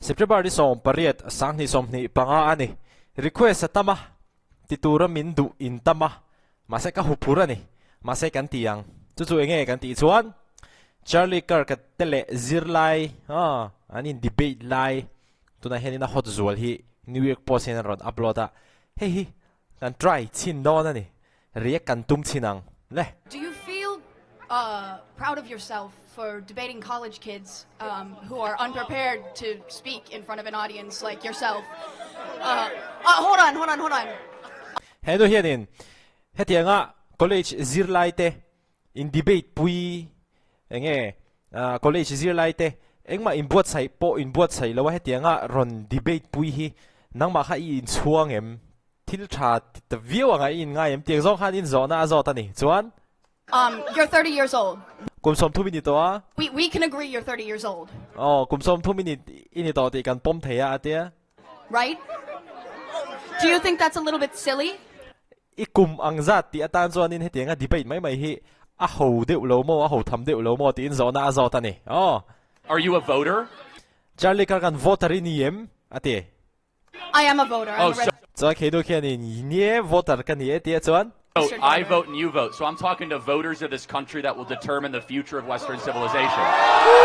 September di som pariat sang ni som ni panga ani request tama titura min du in tama masai ka hupura ni masai kan tiang chu enge kan ti chuan Charlie Kirk tele zirlai anin debate lai tuna henina hot zual hi New York Post hen ron uploada hey kan try chin don ani riak kan tum chinang le. Do you feel proud of yourself for debating college kids who are unprepared to speak in front of an audience like yourself? Hold on. Heno hianin hetianga college zirlai te in debate pui enge college zirlai te engma in buat sai lawa hetianga ron debate pui hi nangma kha in chuang em thil tha the view anga in nga em tiang zong khan in zona azota ni chuan You're 30 years old. Kumsom 2 minute to We can agree you're 30 years old. Kumsom 2 minute ini to ti kan pom thea atia. Right? Do you think that's a little bit silly? Ikum ang zat ti atan chuan in hetianga debate mai hi a ho deuh lo mo a ho tham deuh lo mo ti in zona azota ni. Are you a voter? Charlie Kirk kan voter ni em ati. I am a voter. So kedo khian in nie voter kan ni ati chuan. I vote and you vote. So I'm talking to voters of this country that will determine the future of Western civilization.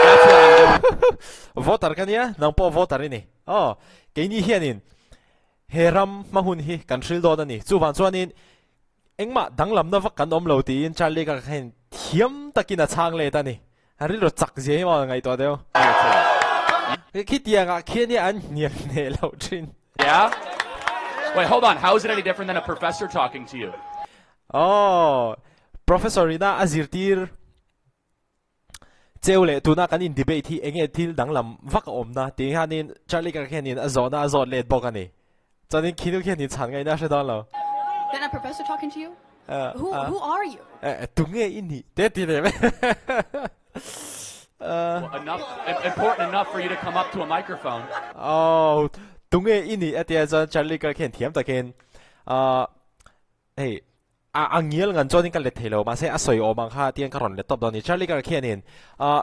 That's what I'm doing. Voter kan ya nang po voter ni. Ke ni hianin heram mahun hi kan hril do ani chu wan chuanin engma danglam na vak kan om lo ti in Charlie ka khen thiam takina chang le ta ni ari ro chak je ma ngai to deu ki tianga khiani an niam ne lo trin. Yeah? Wait, hold on. How is it any different than a professor talking to you? Professor ina azirtir cheule tuna kan in debate hi enge thil danglam vak om na ti hanin Charlie ka khenin azona azot let bokani chanin khinu khenin chan ngai na shadon lo. Then a professor talking to you? Who are you? Tunge ini te ti le. Important enough for you to come up to a microphone. Tunge ini atia Charlie ka khen thiam ta khen hey angiel ngan chon kan le thelo ma se asoi omang kha tiang karon le top doni Charlie ka khianin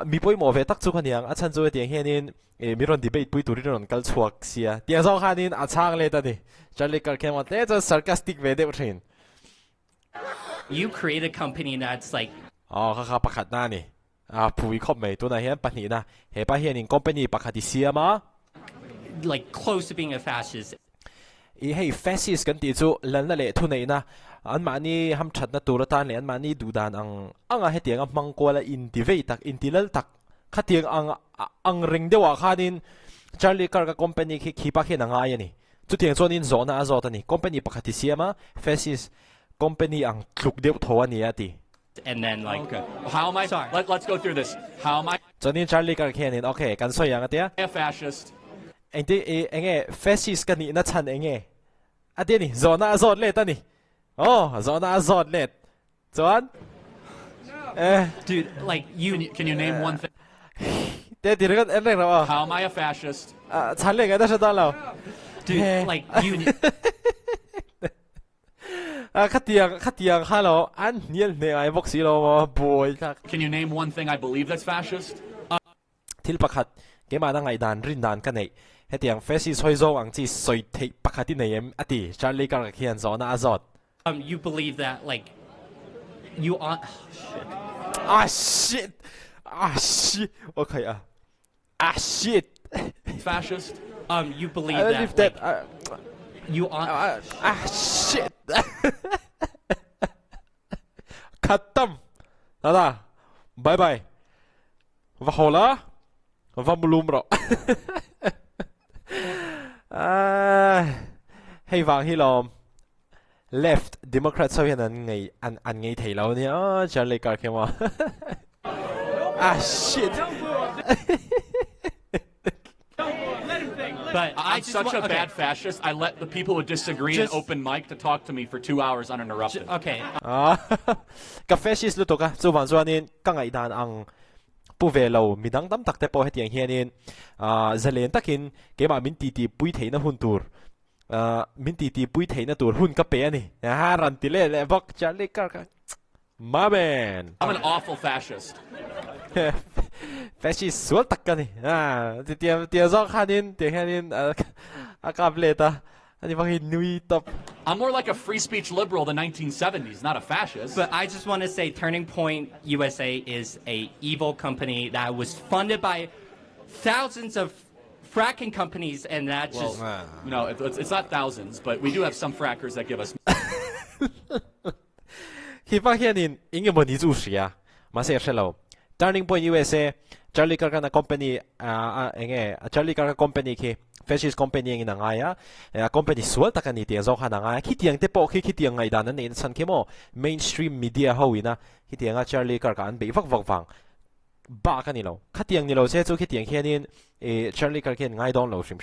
mi poi mo ve tak chu khaniang a chan chu tiang hianin mi ron debate pui turi ron kal chuak sia tiang zong khanin a chang le ta ni Charlie ka khiam te cha sarcastic ve de uthin. You create a company that's like kha pakhat na ni pui khop mai tu na hian pani na he pa hianin company pakhati sia ma like close to being a fascist. Hey fascist kan ti chu lan la le thu nei na an mani ham that na tur tan le an mani du dan anga hetiang mang ko la in debate tak in tilal tak khatiang ang ring dewa khanin Charlie Kirk company khi pa khen anga yani chu tiang chon in zona azot ani company pakhati siama fascist company ang thluk deuh tho ani ati. And then like okay. How am I? Sorry. Let's go through this. How am I? Chonin Charlie Kirk khenin okay kan soyang atia A fascist. Enge fascist kan ni na chan enge ati ni zona azot le ta ni. Zona azot let. Chuan? Dude, like Can you name one thing? Te dirgat en reng raw. How am I a fascist? Chan le ga da sa lo. dude, like you khatiang halo an niel ne ai boxi lo boy. Can you name one thing I believe that's fascist? Thil pakhat ke ma na ngai dan rin dan ka nei. Hetiang fascist hoi zo ang chi soi thei pakhati nei em ati Charlie Kirk khian zona azot. You believe that like you are shit. Okay. Shit. Fascist. You believe I that that you are shit. Khatam. Nada. Bye. Va hola. Va mulum ro. Hey vang hi lom. Left Democrat so hian an ngai thei lo ni Charlie Kirk kema. Shit. but I'm such a bad fascist. I let the people who disagree in open mic to talk to me for 2 hours uninterrupted. Okay. Ka fascist lu to ka chu wan chuanin ka ngai dan ang pu ve lo midang tam tak te po hetiang hianin zalen takin kema min ti pui theina hun tur min ti pui theina tur hun ka pe ani ran ti le bok Charlie Kirk My man. I'm an awful fascist. Fascist sual tak ka ni. Tiang zong kanin, akableta. Ani bang nui top. I'm more like a free speech liberal of the 1970s, not a fascist. But I just want to say Turning Point USA is a evil company that was funded by thousands of fracking companies, and that just... No, it's not thousands, but we do have some frackers that give us... Hipa hianin inge mo ni zushi ya. Masaya shelo. Turning Point USA, Charlie Kirk na company Charlie Kirk company ki fascist company ng ngaya company sual ta kaniti ang zong na ngaya kitiang te po kitiang ngai danan ni san kemo mainstream media hawina kitiang Charlie Kirk an be vak ba kanilo katiang nilo se chu kitiang hianin Charlie Kirk hin ngai dong lo shim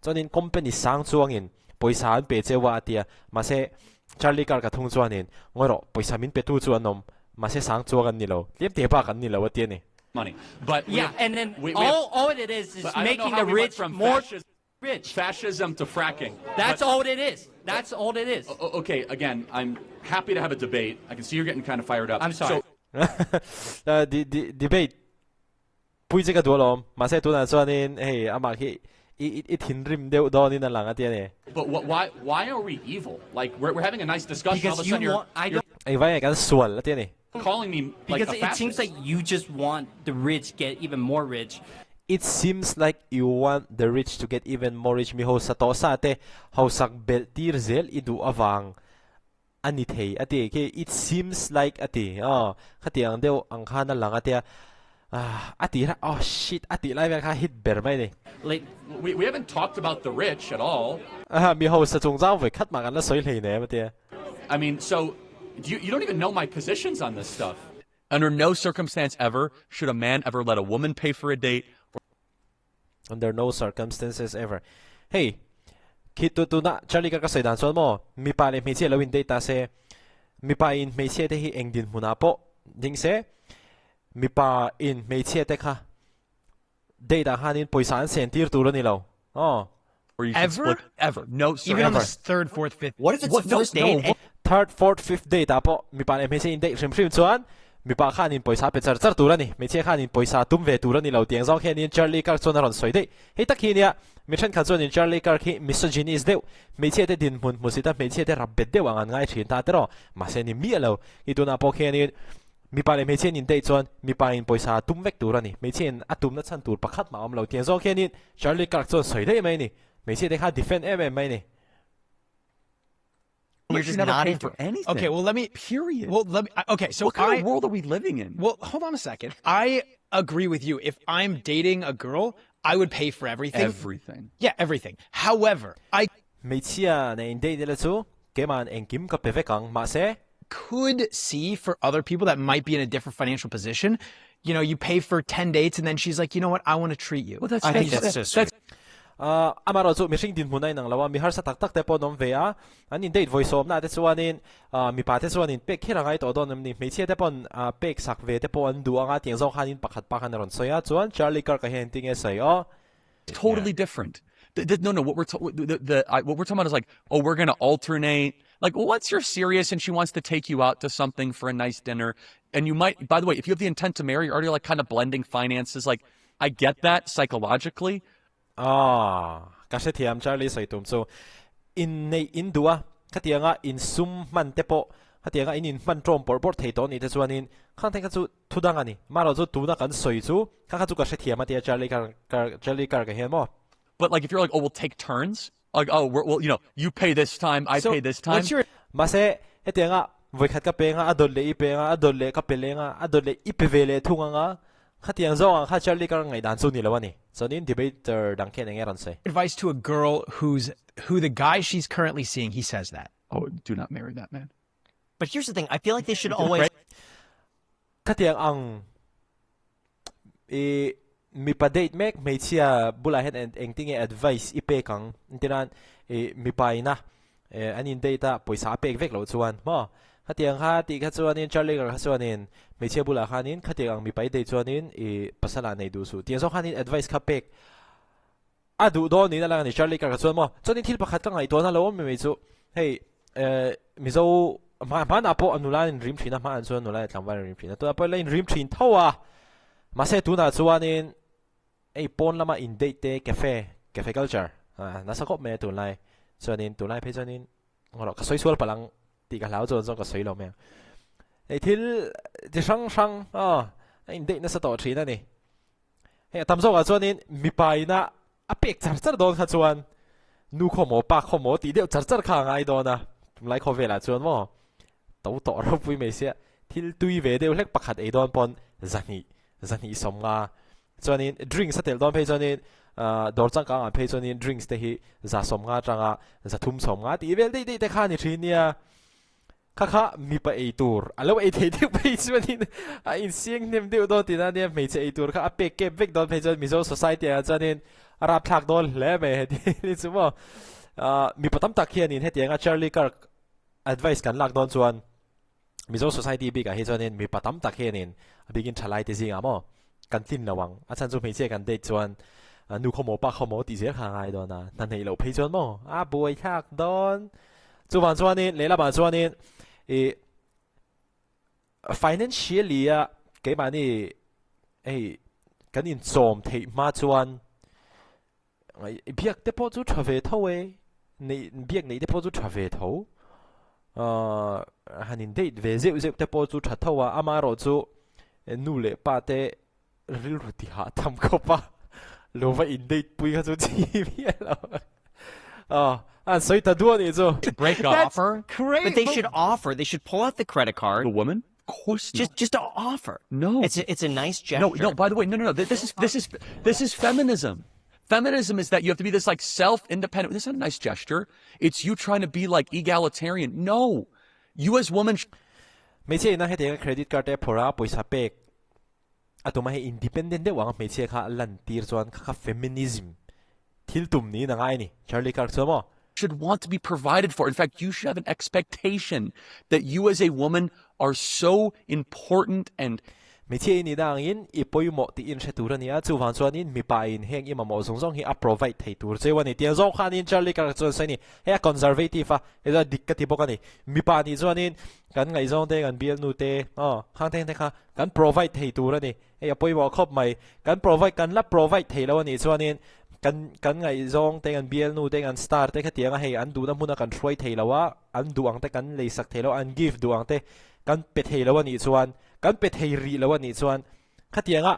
chonin company sang chuangin poisa an pe chewa atia mase Charlie Kirk ka thung chuanin ngoro poisa min pe tu chuanom mase sang chuagan nilo lep te ba kan nilo atia ni money. But and then all it is making the rich more rich. Fascism to fracking. That's all it is. That's all it is. Okay, again, I'm happy to have a debate. I can see you're getting kind of fired up. I'm sorry. Debate. Puisi ka duolom. Masay tunan chuanin hey amaki it hinrim deu doni na lang atia ni. But why are we evil? Like we're having a nice discussion. Because all of a sudden I don't. Ay vaya kan sual atia ni. Calling me like because a fascist. It seems like you just want the rich get even more rich. It seems like you want the rich to get even more rich. Mi ho sa to sa ate hausak beltir zel idu avang anithei ate ke it seems like ate khati ang deu ang khana lang ate ati ra oh shit ati lai ka hit ber mai ni like we haven't talked about the rich at all. Mi ho sa chung zang ve khat ma kan la soi lei ne ate. I mean, so you don't even know my positions on this stuff. Under no circumstance ever should a man ever let a woman pay for a date. Under no circumstances ever. Hey, kito tu na Charlie ka kasay dan so mo mi pa le mi che lawin data se mi pa in mi che te hi engdin muna po ding se mi pa in mi che te kha data hanin poisa an sentir tu ro ni lo Or you should split ever. No, sir. Even on Ever. the third, fourth, fifth. What if it's the first date? Third, fourth, fifth data po mi pa le mi che in date shim chuan mi pa khanin poisa pe char tu ra ni mi che khanin poisa tum ve tu ra ni lo tiang zong khenin Charlie ka chon ron soi dei hei takhinia mi than kha chon in Charlie ka khi misogynist deu mi che te din mun musita mi che te rabbet deu angan ngai thin ta te ro ma se ni mi lo I tu na po khenin mi pa le mi chen in dei chon mi pa in poisa tum vek tu ra ni mi chen atum na chan tur pakhat ma om lo tiang zong khenin Charlie ka chon soi dei mai ni mi che te kha defend mai ni. You're just not pay into for it. anything. Okay, well, let me. Period. Well, let me. Okay, so What kind of world are we living in? Well, hold on a second. I agree with you. If I'm dating a girl, I would pay for everything. Everything. Yeah, everything. However, I Mi chia na in dei de la chu ke man en kim ka pe ve kang ma se could see for other people that might be in a different financial position. You know, you pay for 10 dates, and then she's like, you know what? I want to treat you. Well, that's I think that's just that's amaro chu mi hring din munai nang lawa mi har sa tak tak te po nom ve a anin date voice of na te chuanin mi pa te chuanin pek khirangai to don ni me che te pon pek sak ve te po an du anga tiang zong khanin pakhat pakhan ron soya chuan Charlie Kirk ka hen ting e sai totally different. No, what we're what we're talking about is like, oh, we're gonna alternate. Like, well, once you're serious and she wants to take you out to something for a nice dinner, and you might, by the way, if you have the intent to marry, you're already like kind of blending finances. Like, I get that psychologically. Kasi thiam Charlie sai tum so in nei in dua khatianga in sum man te po khatianga in man trom por thei to ni te chuanin khan thei ka chu thudang ani maro chu tu na kan soi chu kha chu ka se thiam atia Charlie Kirk ka hen mo. But like, if you're like, oh, we'll take turns. Like, oh, well, you know, you pay this time, I pay this time. What's your Mase hetianga voi khat ka pe nga adolle I pe nga adolle ka pele nga adolle I pe vele thunga nga khatiang zo ang kha Charlie Kirk ngai dan chu ni lawani so nin debater dang ken ngai ron sai advice to a girl who the guy she's currently seeing, he says that? Oh, do not marry that man. But here's the thing. I feel like they should always. khatiang ang mi pa date mek me chia bula hen and engting advice ipe kang intiran mi pa ina anin data poisa pek vek lo chuan mo khatiang ha ti kha chuanin Charlie Kirk kha chuanin me chia bula khanin khatiang mi pai dei chuanin pasala nei du su tiang so khanin advice kha pek adu do ni na lang ni Charlie Kirk kha chuan mo chuanin thil pakhat ka ngai to na lo me chu hey mi zo mà na po anu lai rim thina ma an chuan anu lai tlangwai rim thina to po lai rim thin thowa ma se tu na chuanin ei pon lama in date te cafe culture na sakop me tu lai chuanin tu lai phe chuanin ngoro ka soisual palang ti ka lau chon ka soi lo me ei thil ti sang in date na sa to thina ni he tamzo ka chuanin mi pai na apek char don kha chuan nu kho mo pa kho mo ti deu char kha ngai do na tum lai kho vela chuan mo to ro pui me sia thil tui ve deu hlek pakhat ei don pon zani somnga chuanin drinks satel don phe chuanin dor chang ka phe chuanin drinks te hi za somnga tanga za thum somnga ti vel dei te kha ni thinia kha mi pa ei tur alo ei the deu phe chuanin in siang nem deu do ti na ne me che ei tur kha apek ke vek don phe chuan mizo society a chuanin arab thak don le me ni chumo mi patam tak hian in hetianga Charlie Kirk advice kan lak don chuan mizo society big a hi chuanin mi patam tak hian in bigin thalai te zinga mo kan tin lawang a chan chu phei kan date chuan nu khomo pa khomo ti zer kha ngai don na nan nei lo phei chuan mo a boy thak don chuwan chuanin lela ba chuanin financially a ke mani kan in chom thei ma chuan biak te po chu thave tho nei biak nei te po chu thave tho hanin date ve zeu te po chu thathowa ama ro chu nu le pa te ril ruti ha tham ko pa lova in date pui kha chu chi mi lo an soi ta duo ni chu Break That's offer? great. But they should offer. They should pull out the credit card. The woman? Of course not. Just to offer. No. It's a nice gesture. No. By the way, no. This is feminism. Feminism is that you have to be this like self-independent. This is not a nice gesture. It's you trying to be like egalitarian. No, you as women. Me che na he te credit card te phora poisa pek atuma he independent de wang me che kha lan tir chuan kha feminism thil tum ni na ngai ni Charlie Kirk chomo should want to be provided for. In fact, you should have an expectation that you as a woman are so important and me che ni dang in ipoi mo ti in shetura ni a chu wan chuan in mi pa in heng i ma mo song hi a provide thei tur che wani tiang zong khan in Charlie Kirk chuan sai ni he conservative a he da dikkati bokani mi pa ni chuan in kan ngai zong te kan bial nu te khang te kha kan provide thei tur ani he apoi mo khop mai kan provide kan la provide thei lo ni chuan in kan ngai zong te kan bial nu te kan star te kha tiang a he an du na huna kan throi thei lawa an duang te kan lei sak thei lo an give duang te kan pe thei lo ni chuan kan pe thei ri lo ni chuan khatianga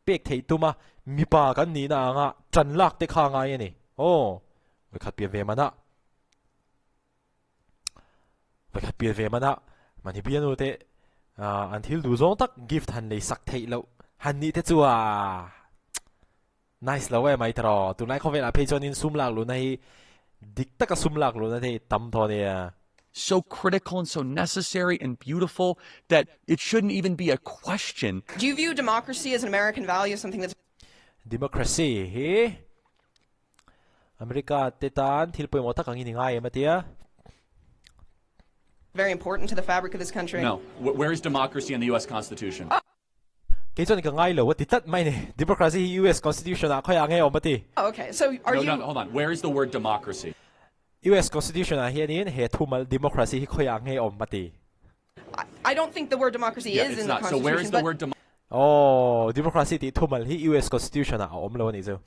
pek thei tuma mi pa kan ni na nga chan lak te kha ngai ni we khat pe ve mana mani bian nu te until du zong tak gift han lei sak thei lo han ni te chuwa nice lo we mai tro tu nai khovel a phe chon in sum lak lu nai dik tak a sum lak lu na te tam tho ne so critical and so necessary and beautiful that it shouldn't even be a question. Do you view democracy as an American value, something that's democracy he America te tan thil poi mo ta kang ni ngai ma tia very important to the fabric of this country? No. Where is democracy in the U.S. Constitution? ke chon ka ngai lo wa ti tat mai ne democracy US Constitution a khoi ange o mati Oh, okay. So are you... No, hold on. Where is the word democracy? US Constitution a hian in he thumal democracy hi khoi ange o mati I don't think the word democracy Yeah, is it's in not. the So Constitution. where is the but- word democracy democracy ti thumal hi US Constitution a om lo ni zo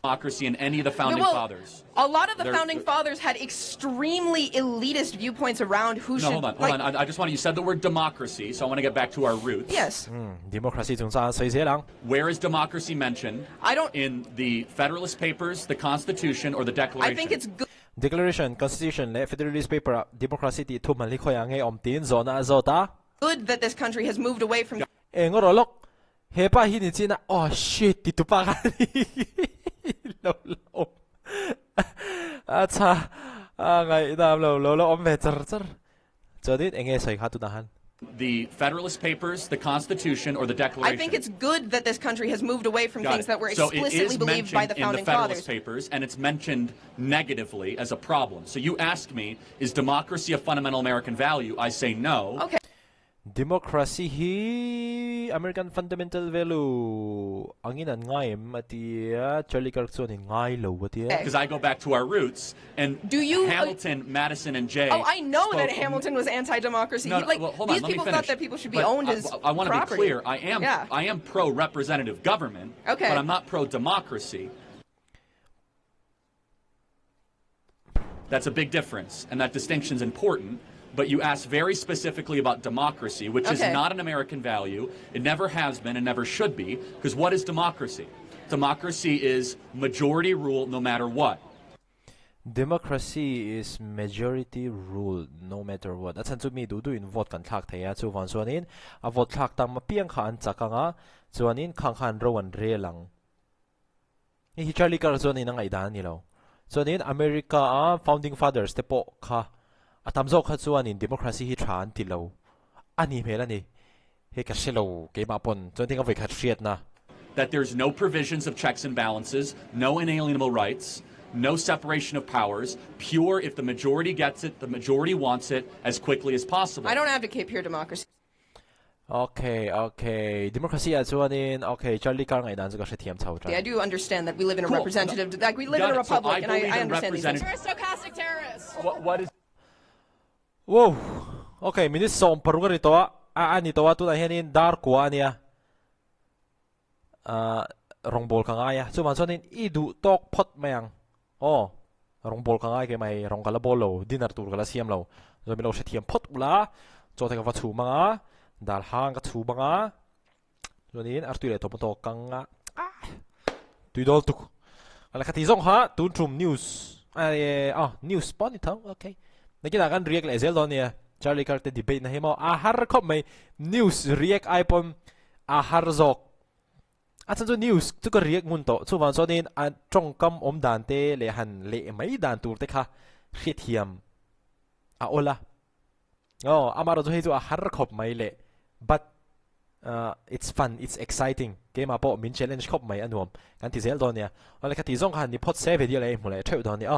in any of the founding Well, fathers? A lot of the They're- founding fathers had extremely elitist viewpoints around who No, should... hold on. I just want you said the word democracy, so I want to get back to our roots. Yes. democracy chung sa sai se lang Where is democracy mentioned? I don't... In the Federalist Papers, the Constitution, or the Declaration? I think it's good Declaration Constitution le Federalist Paper democracy ti thumal hi khoi ange om tin zona zota that this country has moved away from... ngorolok he pa hi ni china shit ti tu pa ka lo acha ngai dam lo om ve char chodit enge sai kha tu na han The Federalist Papers, the Constitution, or the Declaration? I think it's good that this country has moved away from Got things it. that were So it explicitly is believed by the mentioned founding in the Federalist fathers. Papers, and it's mentioned negatively as a problem. So you asked me, is democracy a fundamental American value? I say no. Okay. democracy hi American fundamental value angin an ngai matia Charlie Kirk chuan in ngai lo watia Because I go back to our roots, and Do you- Hamilton, Madison, and Jay. Oh, I know that spoke- Hamilton was anti-democracy. No, no, Like, well, hold on, these let me people finish. thought that people should be But owned as I want to be property. clear. Yeah. I am pro-representative government. Okay. But I'm not pro-democracy. That's a big difference, and that distinction is important. But you asked very specifically about democracy, which is Okay. not an American value. It never has been and never should be. Because what is democracy? Democracy is majority rule no matter what. democracy is majority rule no matter what อาจารย์จะมีดูอิน vote กันทักเทียจู่วันส่วนนี้vote ทักตั้งมาเพียงขันจักงะส่วนนี้ขังขันรวันเรียลังนี่ฮิชาร์ลีการ์ส่วนนี้นั่งไอ้ด้านนี่แล้วส่วนนี้อเมริกา founding fathers เตปโค่ะอาตามโจขัดส่วนนี้ democracy ฮิชานติแล้วอันนี้เพื่อนนี่เฮกัสเชลเกมาปนจนที่เขาไปขัดเชียดนะ That there's no provisions of checks and balances, no inalienable rights, no separation of powers, pure if the majority gets it, the majority wants it as quickly as possible. I don't advocate pure democracy. Okay democracy อ่ะส่วนนี้โอเคชาร์ลีการ์ไอ้ด้านจะก็เทียมเท่ากัน I do understand that we live in a Cool. representative, like we live Got in a it. So republic, and believe I in understand these things. representative- You're a stochastic terrorist. What is ว้าวโอเคมินิสส่งปรุกริตัวอันนี้ตัวตัวไหนเห็นดาร์กว่าเนี่ยรองบอลข้างไงอ่ะส่วนส่วนนี้อีดูตอกพอดไหมยังอ๋อรองบอลข้างไงแกไม่รองกันละบอลเราดินาร์ตูร์กันละเสียมเราจะมีเราเสียมพอดอุละโจทย์กับวัตถุมังอ่ะดาร์หางกับถูมังอ่ะส่วนนี้อาร์ตุเล่ตัวมันตอกกังอ่ะตุยดอลตุกอะไรกันที่ส่งฮะตูนทรูมนิวส์นิวส์ปอนนี่ทั้งโอเคในกีฬาการเรียกเลยเซลล์เนี่ยชาร์ลีการ์เตดีเบตนะเห็นมั้ยอาหารครบไหมนิวส์เรียกไอปอนอาหารจอกอาจารย์จะนิวส์ทุกเรียกงุนโตส่วนส่วนนี้จงกำด่านเตเลหันเลไม่ด่านตูร์เตค่ะเขียดเทียมโอละอามาเราจะให้ตัวอาหารครบไหมเลย but it's fun it's exciting เกมมาโปมินเชลเลนจ์ครบไหมอันนู้นกันที่เซลล์เนี่ยอะไรกันที่ส่งหันนี่พอดเซฟเดียเลยหมดเลยเท่าตอนนี้